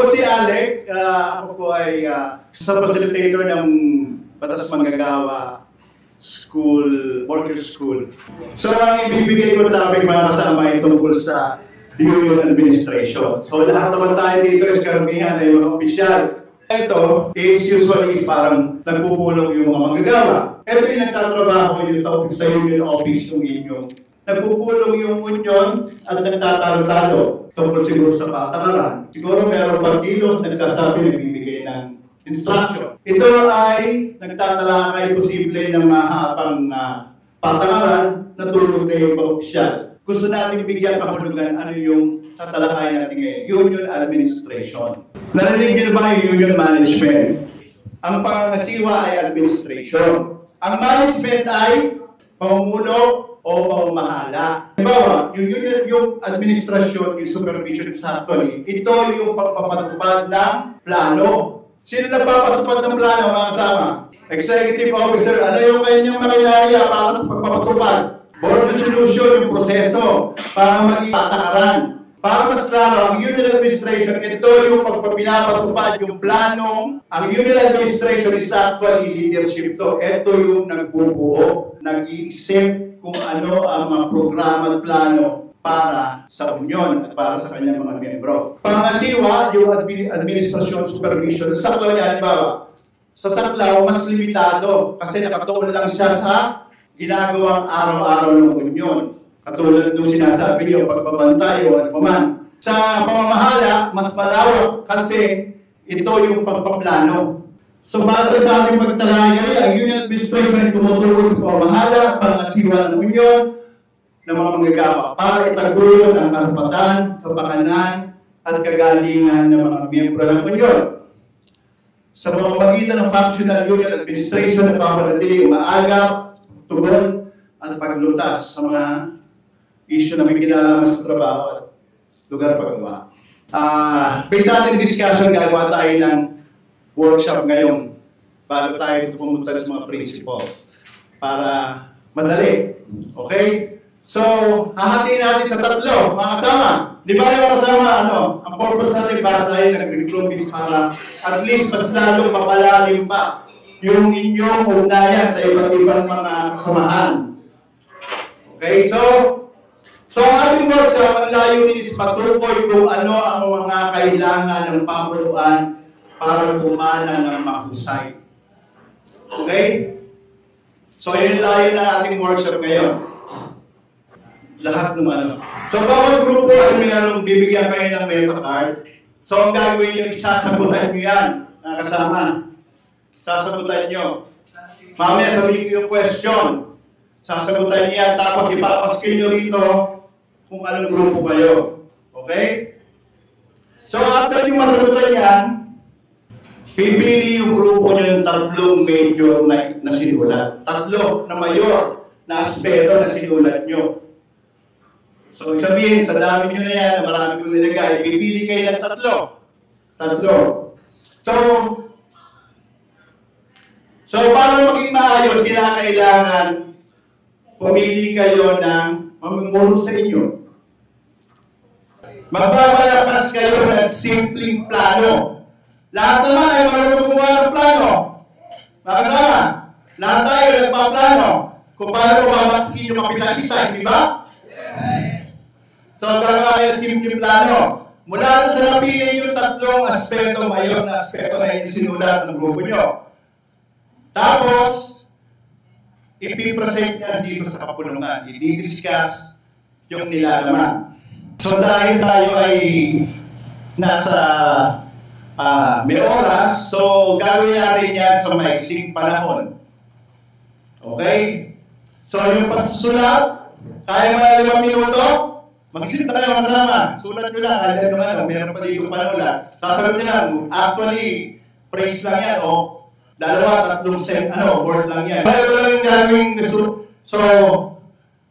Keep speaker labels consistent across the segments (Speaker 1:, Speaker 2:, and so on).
Speaker 1: po si Alec. Ako po ay sa facilitator ng Batas Manggagawa School, Workers School. So, ang ibibigay ko topic mga kasama ay tungkol sa Union Administration. So, lahat naman tayo dito is karamihan ay mga opisyal. Ito is usually parang nagpupulong yung mga manggagawa. Ito yung nagtatrabaho yung sa union office yung inyong. Nagpupulong yung union at nagtatalo-talo tungkol siguro sa patakaran. Siguro meron pang kilos nagsasabi, nagbibigay ng instruction. Ito ay nagtatalakay posible ng mahabang patakaran na tulog na yung mga opisyal. Gusto natin bigyan kahulugan ano yung tatalakay natin ngayon, union administration. Narinig niyo ba yung union management? Ang pangangasiwa ay administration. Ang management ay pamumuno o pamamahala. Halimbawa, yung administrasyon, yung supervision sa actually, ito yung pagpapatupad ng plano. Sino nagpapatupad ng plano, mga kasama? Executive officer, ano yung kanyang makinarya para sa pagpapatupad? Board resolution, yung proseso para maging patakaran. Para mas klaro, ang union administration, ito yung pagpapinapatupad yung planong. Ang union administration is actually leadership to. Ito yung nagbubuo, nag-iisip kung ano ang mga programa at plano para sa union at para sa kanyang mga miyembro. Pangasiwa, yung administration supervision. Sa saklaw niya, halimbawa, sa saklaw, mas limitado kasi nakatuon lang siya sa ginagawang araw-araw ng union. Katulad nung sinasabi niyo, pagbabantay o ano paman. Sa pamamahala, mas malawak kasi ito yung pagpaplano. So, base sa ating pagtalaya, ang union administration ay tumutulong sa pamamahala, pangasiwa ng union, ng mga manggagawa para itaguyod ang karapatan, kapakanan, at kagalingan ng mga miyembro ng union. Sa pamamagitan ng functional union administration, napapanatili umaagap, tugon, at paglutas sa mga issue na may kinalaman sa trabaho at lugar paggawa. Based sa ating discussion, gagawa tayo ng workshop ngayon bago tayo pumunta sa mga principles para madali. Okay? So, hahatiin natin sa tatlo, mga kasama. Di ba yung mga kasama, ang purpose natin para tayo nag-recruit is para at least mas lalong mapalalim pa yung inyong ugnayan sa iba't ibang mga kasamahan. Okay, so ang ating workshop, ang layunin is patukoy kung ano ang mga kailangan ng pamuluan para gumana ng mahusay. Okay? So, yun layo na ating workshop ngayon. Lahat ng ano. So, bawat grupo ay mayroong bibigyan kayo ng meta card. So, ang gagawin nyo, isasagutan nyo yan, mga kasama. Sasagutan nyo. Mamaya sabihin ko yung question. Sasagutan nyo yan, tapos ipapaskil nyo rito kung anong grupo kayo. Okay? So, after yung masagutan yan, pipili yung grupo nyo ng tatlong major na sinulat. Tatlo na mayor na aspeto na sinulat nyo. So, sabihin, sa dami nyo na yan, marami kong nilagay, pipili kayo ng tatlo. So, para maging maayos, kailangan pumili kayo ng mamumuno sa inyo. Magbabalakas kayo ng simpleng plano. Lahat naman ay marunong gumawa ng plano. Makasama, lahat tayo nagpaplano kung paano mamaski yung kapitalista, di ba? So, gagawin simpleng plano. Mula sa napili yung tatlong aspeto, mayon na aspeto na yung sinulat ng grupo nyo. Tapos, ipipresent niya dito sa kapulungan. I-discuss yung nilalaman. So, dahil tayo ay nasa may oras, so gagawin natin yan sa maiksing panahon. Okay? So, yung pagsusulat, kaya mo na 5 minuto? Mag-isip na kayo kasama. Sulat nyo lang. Meron pa dito panulat. Sasagot nyo lang, actually, praise lang yan, dalawa, tatlong word lang yan. Kaya lang yung gagawin. So,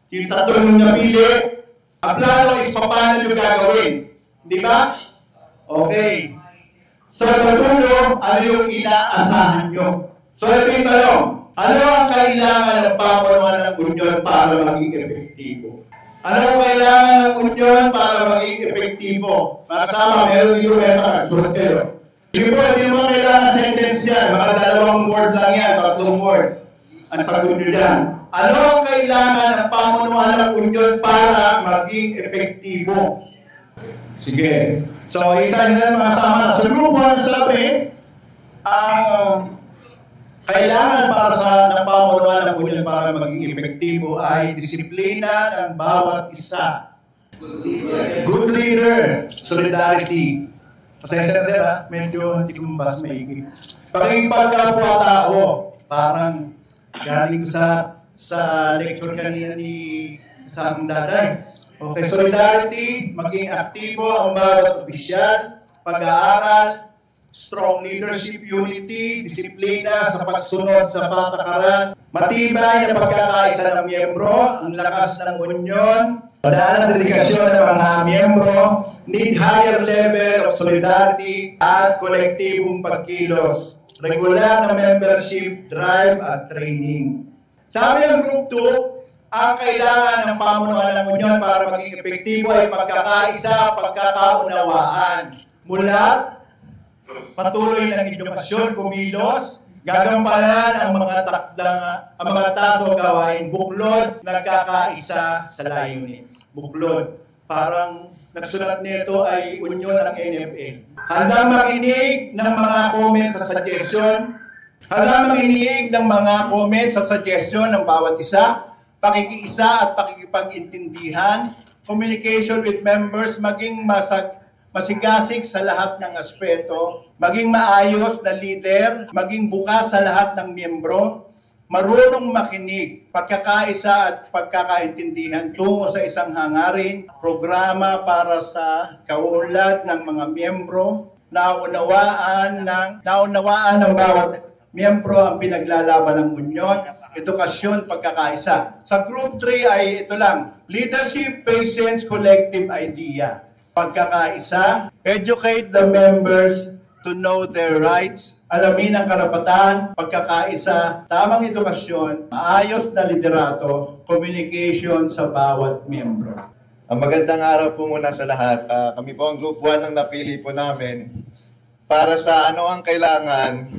Speaker 1: yung tatlong yung napili, ang plano is paano nyo gagawin. Di ba? Okay. So, sa dulo, ano yung inaasahan nyo? So, ito yung tanong. Ano ang kailangan ng papanuan ng union para maging epektibo? Ano kailangan ng union para maging epektibo? Mga kasama, meron dito meta, sulat kayo. Sige po, hindi mo kailangan sentence yan. Mga 2 word lang yan, 3 word. Ang sagot nyo dyan. Ano ang kailangan ng pamunuan ng union para maging epektibo? Sige. So, isa-isa mga kasama. Sa group 1, sabi, ang kailangan para ng pamunuan ng union para maging epektibo ay disiplina ng bawat isa. Good leader. Solidarity. Pasensya sir ha, medyo hindi ko mabas maigi. Pakikipagkapwa-tao. Parang galing sa lecture kanina ni sa aming daday. Okay, solidarity, maging aktibo ang bawat opisyal, pag-aaral, strong leadership, unity, disiplina sa pagsunod sa patakaran, matibay na pagkakaisa ng miyembro, ang lakas ng unyon, madaan ang dedikasyon ng mga miyembro, need higher level of solidarity at kolektibong pagkilos, regular na membership, drive at training. Sabi ng Group 2, ang kailangan ng pamunuan ng unyon para maging epektibo ay pagkakaisa, pagkakaunawaan. Mula patuloy ng edukasyon, kumilos, gagampanan ang mga taso gawain, buklod, nagkakaisa sa layunin. Buklod, parang nagsulat nito ay union ng NFL. Handang makinig ng mga comments sa suggestion, handang makinig ng mga comments sa suggestion ng bawat isa, pakikiisa at pakikipag-intindihan, communication with members, maging masigasig sa lahat ng aspeto, maging maayos na leader, maging bukas sa lahat ng miyembro, marunong makinig, pagkakaisa at pagkakaintindihan tungo sa isang hangarin, programa para sa kaunlad ng mga miyembro, naunawaan ng bawat miyembro ang pinaglalaban ng unyon, edukasyon, pagkakaisa. Sa Group 3 ay ito lang, leadership, patience, collective idea. Pagkakaisa, educate the members to know their rights, alamin ang karapatan, pagkakaisa, tamang edukasyon, maayos na liderato, communication sa bawat miyembro.
Speaker 2: Ang magandang araw po muna sa lahat. Kami po ang Group 1 ang napili po namin para sa ano ang kailangan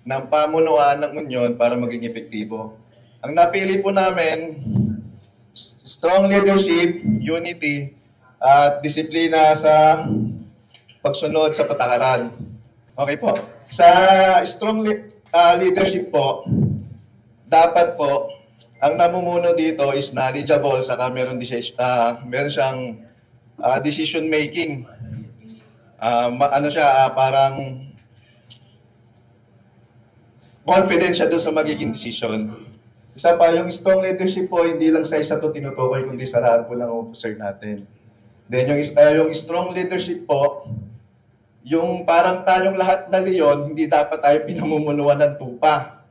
Speaker 2: ng pamunuan ng unyon para maging epektibo. Ang napili po namin, strong leadership, unity, at disiplina sa pagsunod sa patakaran. Okay po. Sa strong leadership po, dapat po, ang namumuno dito is knowledgeable, saka meron siyang decision making. Parang confident siya doon sa magiging decision. Isa pa, yung strong leadership po, hindi lang sa isa to tinutukoy, kundi sa lahat po ng officer natin. Then yung strong leadership po, yung parang tayong lahat na leon, hindi dapat tayo pinamumunuan ng tupa.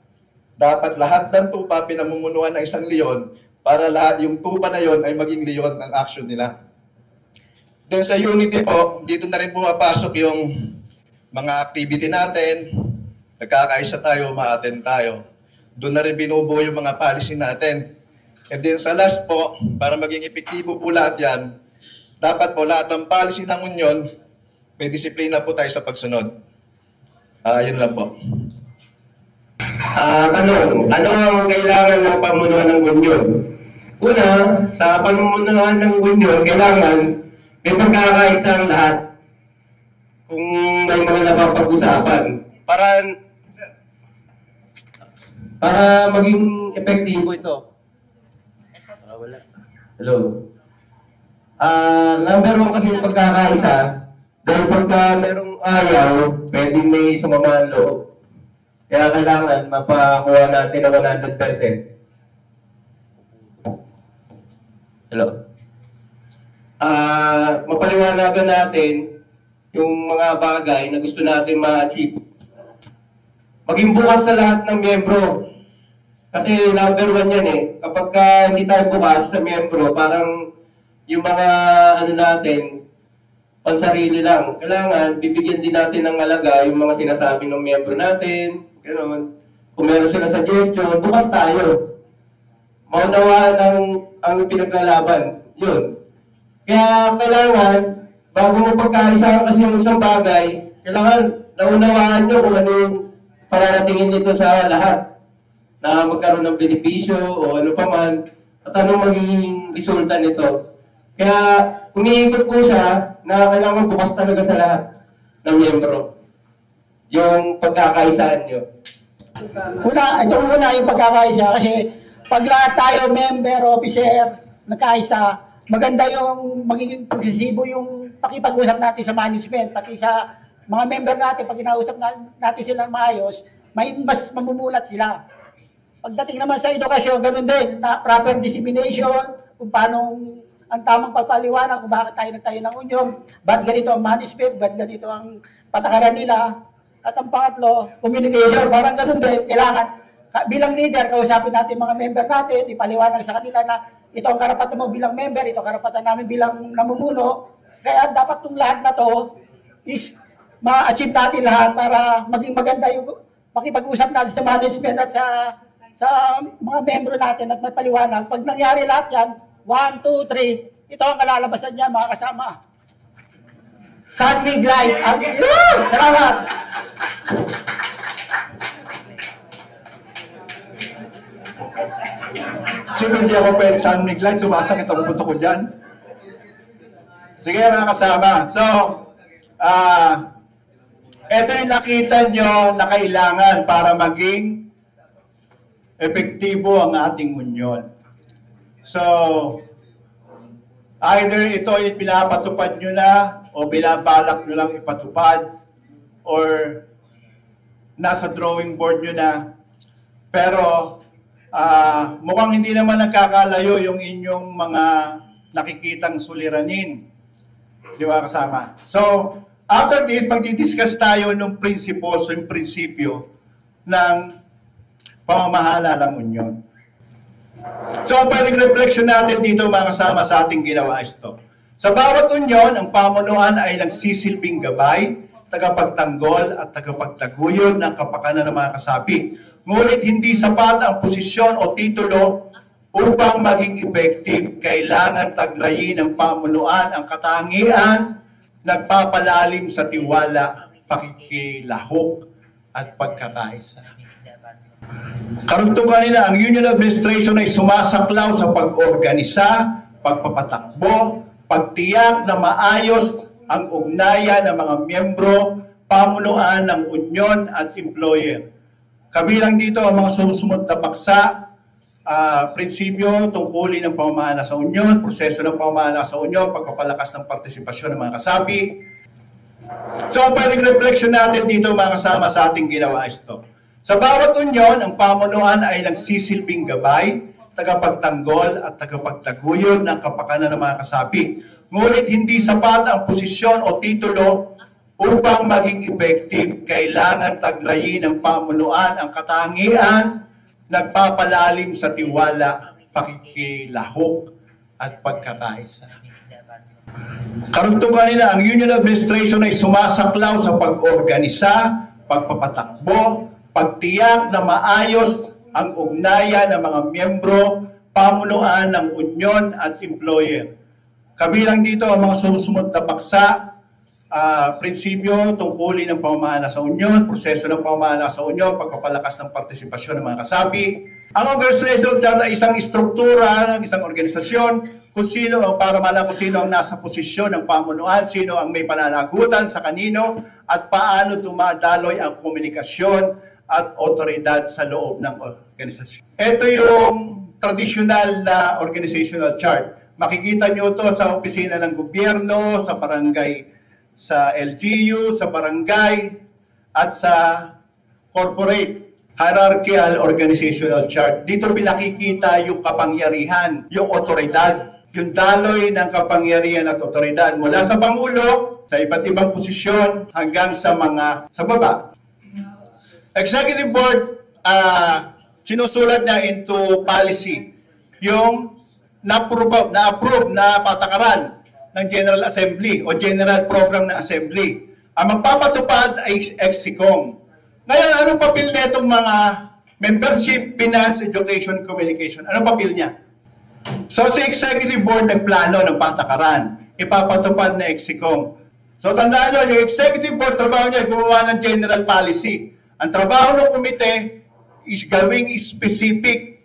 Speaker 2: Dapat lahat ng tupa pinamumunuan ng isang leon para lahat yung tupa na yon ay maging leon ang action nila. Then sa unity po, dito na rin pumapasok yung mga activity natin, nagkakaisa tayo, ma-attend tayo. Doon na rin binubuo yung mga policy natin. And then sa last po, para maging epektibo po lahat yan, dapat po lahat ng policy ng union, may disiplina po tayo sa pagsunod. Yun lang po.
Speaker 3: Tanong, ano ang kailangan ng pamunuan ng union? Una, sa pamunuan ng union, kailangan may pagkakaisa ang lahat. Kung may mga napapag-usapan. Para maging epektibo ito. Wala. Hello. Number 1 kasi yung pagkakaisa, dahil pagka merong ayaw, pwedeng may sumama ang loob. Kaya kailangan mapakuha natin ng 100%. Hello. Mapaliwanagan natin yung mga bagay na gusto natin ma-achieve. Maging bukas sa lahat ng miyembro. Kasi number 1 yan eh. Kapag hindi tayo bukas sa miyembro, parang yung mga natin, pansarili lang. Kailangan, bibigyan din natin ng halaga yung mga sinasabi ng miyembro natin. Ganoon. Kung meron sila suggestion, bukas tayo. Maunawaan ang pinaglalaban. Yun. Kaya kailangan, bago mo pagkaisahan kasi yung isang bagay, kailangan naunawaan nyo kung ano yung pararatingin nito sa lahat. Na magkaroon ng benepisyo o ano pa man, at ano magiging resulta nito. Kaya umiikot po siya na kailangan bukas talaga sa lahat ng miyembro. Yung pagkakaisaan nyo.
Speaker 4: Ito muna yung pagkakaisa kasi pag lahat tayo, member, officer, nagkaisa, maganda yung magiging progresibo yung pakipag-usap natin sa management, pati sa mga member natin, pag kinausap natin sila maayos, may mas mamumulat sila. Pagdating naman sa edukasyon, ganun din, proper dissemination, kung paano ang tamang pagpaliwanag, kung bakit tayo nagtayo ng union, ba't ganito ang management, ba't ganito ang patakaran nila. At ang pangatlo, communication, parang ganun din, kailangan bilang leader, kausapin natin mga member natin, ipaliwanag sa kanila na ito ang karapatan mo bilang member, ito ang karapatan namin bilang namumuno. Kaya dapat itong lahat na to is ma-achieve natin lahat para maging maganda yung makipag-usap natin sa management at sa mga membro natin at may paliwanag. Pag nangyari lahat yan, 1, 2, 3, ito ang kalalabasan niya mga kasama. San Miguel, salamat!
Speaker 2: Siyempre hindi ako pwede sa Miguel, sumasakit ang buto ko dyan. Sige mga kasama. So, ito yung nakita nyo na kailangan para maging epektibo ang ating union. So, either ito ay pinapatupad nyo na o binabalak nyo lang ipatupad or nasa drawing board nyo na. Pero mukhang hindi naman nagkakalayo yung inyong mga nakikitang suliranin. Di ba kasama? So, after this, magdidiscuss tayo ng principles o yung prinsipyo ng pamamahala ng union. So, ang pwedeng reflection natin dito mga kasama sa ating ginawa ito. Sa bawat union, ang pamunuan ay nagsisilbing gabay, tagapagtanggol at tagapagtaguyod ng kapakanan ng mga kasapi. Ngunit hindi sapat ang posisyon o titulo upang maging effective. Kailangan taglayin ng pamunuan ang katangian, nagpapalalim sa tiwala, pakikilahok at pagkakaisa. Karugtungan nila, ang union administration ay sumasaklaw sa pag-organisa, pagpapatakbo, pagtiyak na maayos ang ugnayan ng mga miyembro, pamunuan ng union at employer. Kabilang dito ang mga sumusunod na paksa, prinsipyo, tungkulin ng pamamahala sa union, proseso ng pamamahala sa union, pagpapalakas ng partisipasyon ng mga kasapi. So, ang pwedeng reflection natin dito mga kasama sa ating ginawa ito. Sa bawat union, ang pamunuan ay nagsisilbing gabay, tagapagtanggol at tagapagtaguyod ng kapakanan ng mga kasapi. Ngunit hindi sapat ang posisyon o titulo upang maging effective. Kailangan taglayin ng pamunuan ang katangian, nagpapalalim sa tiwala, pakikilahok at pagkakaisa. Karugtungan nila, ang union administration ay sumasaklaw sa pag-organisa, pagpapatakbo, pagtiyak na maayos ang ugnayan ng mga miyembro, pamunuan ng union at employer. Kabilang dito ang mga sumusunod na paksa, prinsipyo, tungkulin ng pamamahala sa union, proseso ng pamamahala sa union, pagpapalakas ng partisipasyon ng mga kasapi. Ang organizational chart ay isang istruktura ng isang organisasyon kung sino, para malaman kung sino ang nasa posisyon ng pamunuan, sino ang may pananagutan sa kanino, at paano dumadaloy ang komunikasyon at otoridad sa loob ng organisasyon. Ito yung traditional na organizational chart. Makikita nyo ito sa opisina ng gobyerno, sa barangay, sa LGU, sa barangay, at sa corporate hierarchical organizational chart. Dito pinakikita yung kapangyarihan, yung otoridad, yung daloy ng kapangyarihan at otoridad mula sa Pangulo, sa iba't ibang posisyon, hanggang sa baba. Executive Board, sinusulat niya into policy yung na-approve na patakaran ng General Assembly o General Program ng Assembly. Ang magpapatupad ay EXICOM. Ngayon, anong papel nitong mga membership, finance, education, communication? Anong papel niya?
Speaker 1: So si Executive Board nagplano ng patakaran, ipapatupad na EXICOM. So tandaan nyo, yung Executive Board, trabaho niya gumawa ng general policy. Ang trabaho ng komite is gawing specific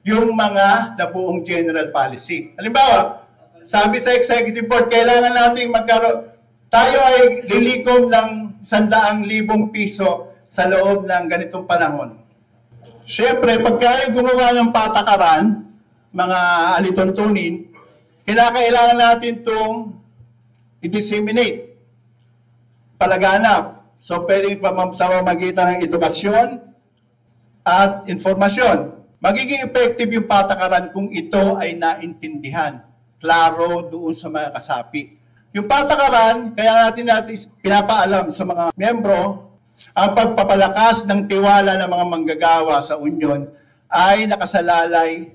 Speaker 1: yung mga nabuong general policy. Halimbawa, sabi sa Executive Board, kailangan natin magkaroon, tayo ay lilikom ng 100,000 piso sa loob ng ganitong panahon. Siyempre, pagka gumawa ng patakaran, mga alituntunin, kailangan natin itong i-disseminate, palaganap. So, pwedeng sa pamamagitan ng edukasyon at informasyon. Magiging effective yung patakaran kung ito ay naintindihan, klaro doon sa mga kasapi. Yung patakaran, kaya natin pinapaalam sa mga miyembro, ang pagpapalakas ng tiwala ng mga manggagawa sa union ay nakasalalay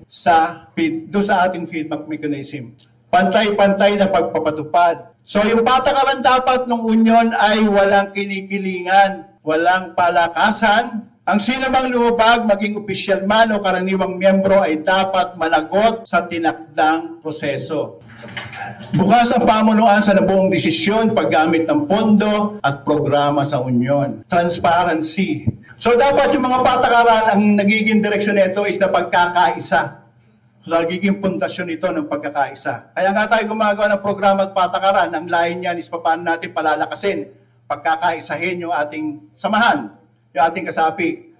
Speaker 1: doon sa ating feedback mechanism. Pantay-pantay na pagpapatupad. So yung patakaran dapat ng union ay walang kinikilingan, walang palakasan. Ang sinumang lumabag, maging opisyal man o karaniwang miyembro ay dapat managot sa tinakdang proseso. Bukas ang pamunuan sa nabuong desisyon, paggamit ng pondo at programa sa union. Transparency. So dapat yung mga patakaran, ang nagiging direksyon nito is na pagkakaisa. So nagiging pundasyon ito ng pagkakaisa. Kaya nga tayo gumagawa ng programa at patakaran. Ang lain niyan is paano natin palalakasin, pagkakaisahin yung ating samahan, yung ating kasapi.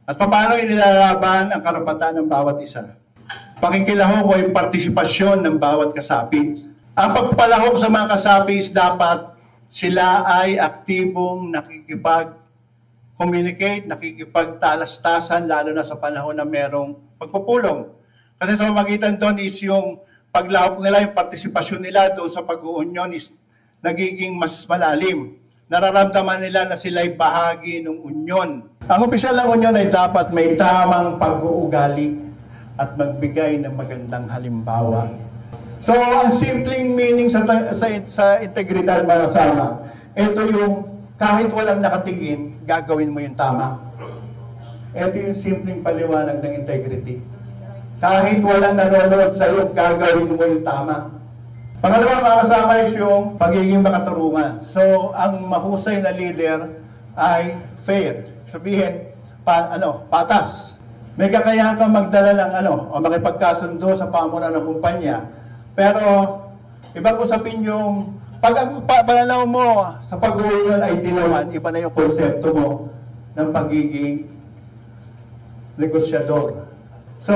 Speaker 1: At paano inilalaban ang karapatan ng bawat isa. Pakikilahok o yung partisipasyon ng bawat kasapi. Ang pagpalahok sa mga kasapi is dapat sila ay aktibong nakikipag-communicate, nakikipagtalastasan, lalo na sa panahon na merong pagpupulong. Kasi sa pamagitan doon is yung paglahok nila, yung partisipasyon nila doon sa pag-uunyon is nagiging mas malalim. Nararamdaman nila na sila'y bahagi ng unyon. Ang opisyal ng unyon ay dapat may tamang pag-uugali at magbigay ng magandang halimbawa. So, ang simpleng meaning sa integridad, mga kasama, ito yung kahit walang nakatingin, gagawin mo yung tama. Ito yung simpleng paliwanag ng integrity. Kahit walang nanonood sa iyo, gagawin mo yung tama. Pangalawa, mga kasama, is yung pagiging makaturungan. So, ang mahusay na leader ay fair. Sabihin, patas. May kakayahan kang magdala ng o makipagkasundo sa pamunan ng kumpanya. Pero, ibang usapin yung, pag ang pananaw mo sa pag-uunyon ay dilawan, iba na yung konsepto mo ng pagiging negosyador. So,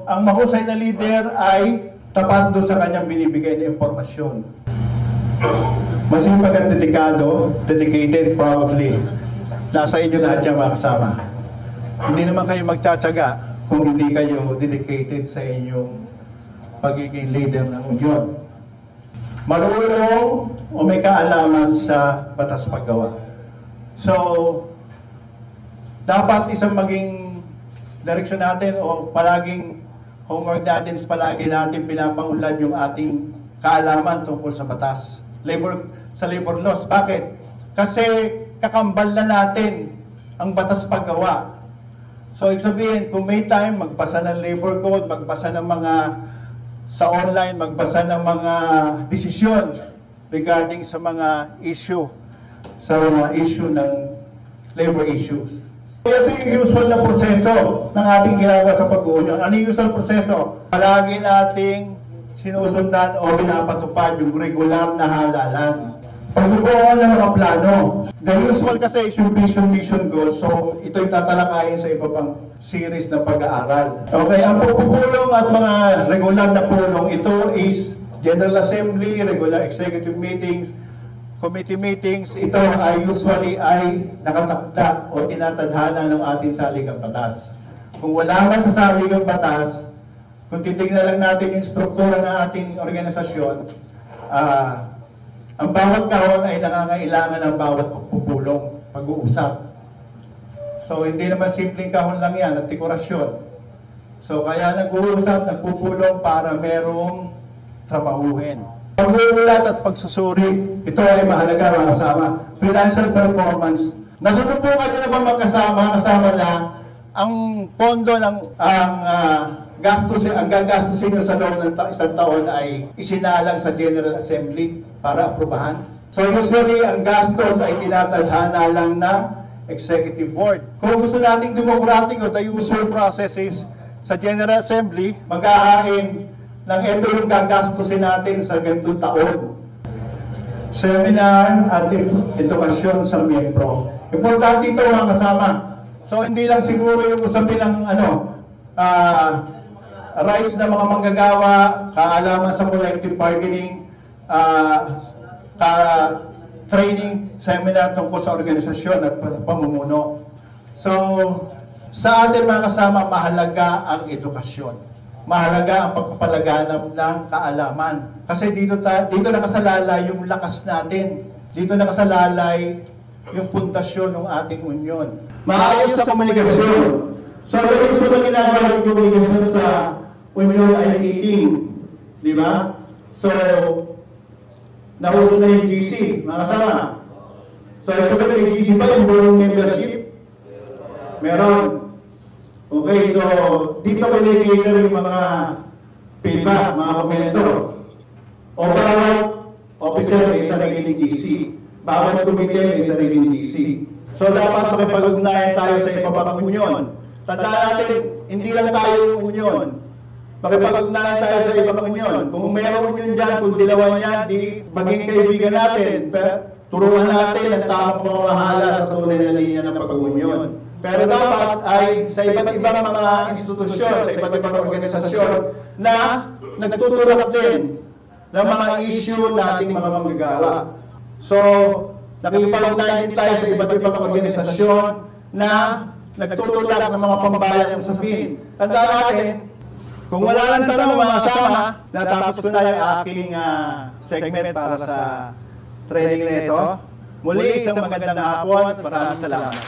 Speaker 1: ang mahusay na leader ay tapat doon sa kanyang binibigay na impormasyon. Masipag at dedikado, dedicated probably. Nasa inyo lahat yan, mga kasama. Hindi naman kayo magtsatsaga kung hindi kayo dedicated sa inyong pagiging leader ng union. Marunong o may kaalaman sa batas paggawa. So, dapat isang maging direksyon natin o palaging homework natin is palagi natin pinapangunlad yung ating kaalaman tungkol sa batas. Sa labor laws. Bakit? Kasi kakambal na natin ang batas paggawa. So, ibig sabihin, kung may time, magbasa ng labor code, magbasa ng mga sa online, magbasa ng mga desisyon regarding sa mga issue ng labor issues. Ito yung usual na proseso ng ating ginagawa sa pag-uunyon. Ano yung usual proseso? Palagi nating sinusundan o pinapatupad yung regular na halalan. Pagbubuo ng mga plano. The usual kasi is yung vision, mission, goal. So, ito'y tatalakayin sa iba pang series na pag-aaral. Okay, ang pagpupulong at mga regular na pulong, ito is General Assembly, regular executive meetings, committee meetings. Ito ay usually nakatakda o tinatadhana ng ating saligang batas. Kung wala man sa saligang batas, kung titignan lang natin yung struktura ng ating organisasyon, ang bawat kahon ay nangangailangan ng bawat pagpupulong, pag-uusap. So, hindi naman simpleng kahon lang yan at dekorasyon. So, kaya nag-uusap, nagpupulong para merong trabahuhin. Pag-uulat at pagsusuri, ito ay mahalaga, mga kasama. Financial performance. Nasunubukan nyo na ba kasama na ang pondo ng
Speaker 5: ang gagastusin nyo sa loob ng isang taon ay isinalang sa General Assembly para aprubahan. So usually, ang gastos ay tinatadhana lang ng Executive Board. Kung gusto nating democratic o the usual process is sa General Assembly, maghahain ng ito yung gagastusin natin sa ganitong taon. Seminar at edukasyon sa miyembro. Importante ito mga kasama. So hindi lang siguro yung usapin ng rights ng mga manggagawa, kaalaman sa collective bargaining, training seminar tungkol sa organisasyon at pamumuno. So, sa atin mga kasama, mahalaga ang edukasyon. Mahalaga ang pagpapalaganap ng kaalaman. Kasi dito nakasalalay yung lakas natin. Dito nakasalalay yung pundasyon ng ating union.
Speaker 1: Maayos na komunikasyon. So, very usually ginagawa yung komunikasyon sa union ay meeting. Di ba? So, nauso na yung GC, mga kasama. So, usually yung GC ba yung buong membership? Meron. Okay, so, dito pinag-cater yung mga feedback, mga komento. O bawat officer may sariling GC. Bawat committee may sariling GC. So, dapat makipag-ugnayan tayo sa iba pang union. Tandaan natin, hindi lang tayo yung union. Makipag-ugnayan tayo sa ibang union. Kung mayroon union dyan, kung dilawan yan, di maging kaibigan natin. Turuan natin ang tamang pamamahala sa tunay na linya ng pag-union. Pero dapat ay sa iba't ibang mga institusyon, sa iba't ibang organisasyon na nagtutulak din ng mga issue nating mga manggagawa. So, nakipag-ugnayan din tayo sa iba't ibang organisasyon na nagtutulak ng mga pambayang usapin. Tandaan natin, kung wala lang tanong mga kasama, natapos ko na yung aking segment para sa training na ito. Muli, isang magandang hapon at maraming salamat.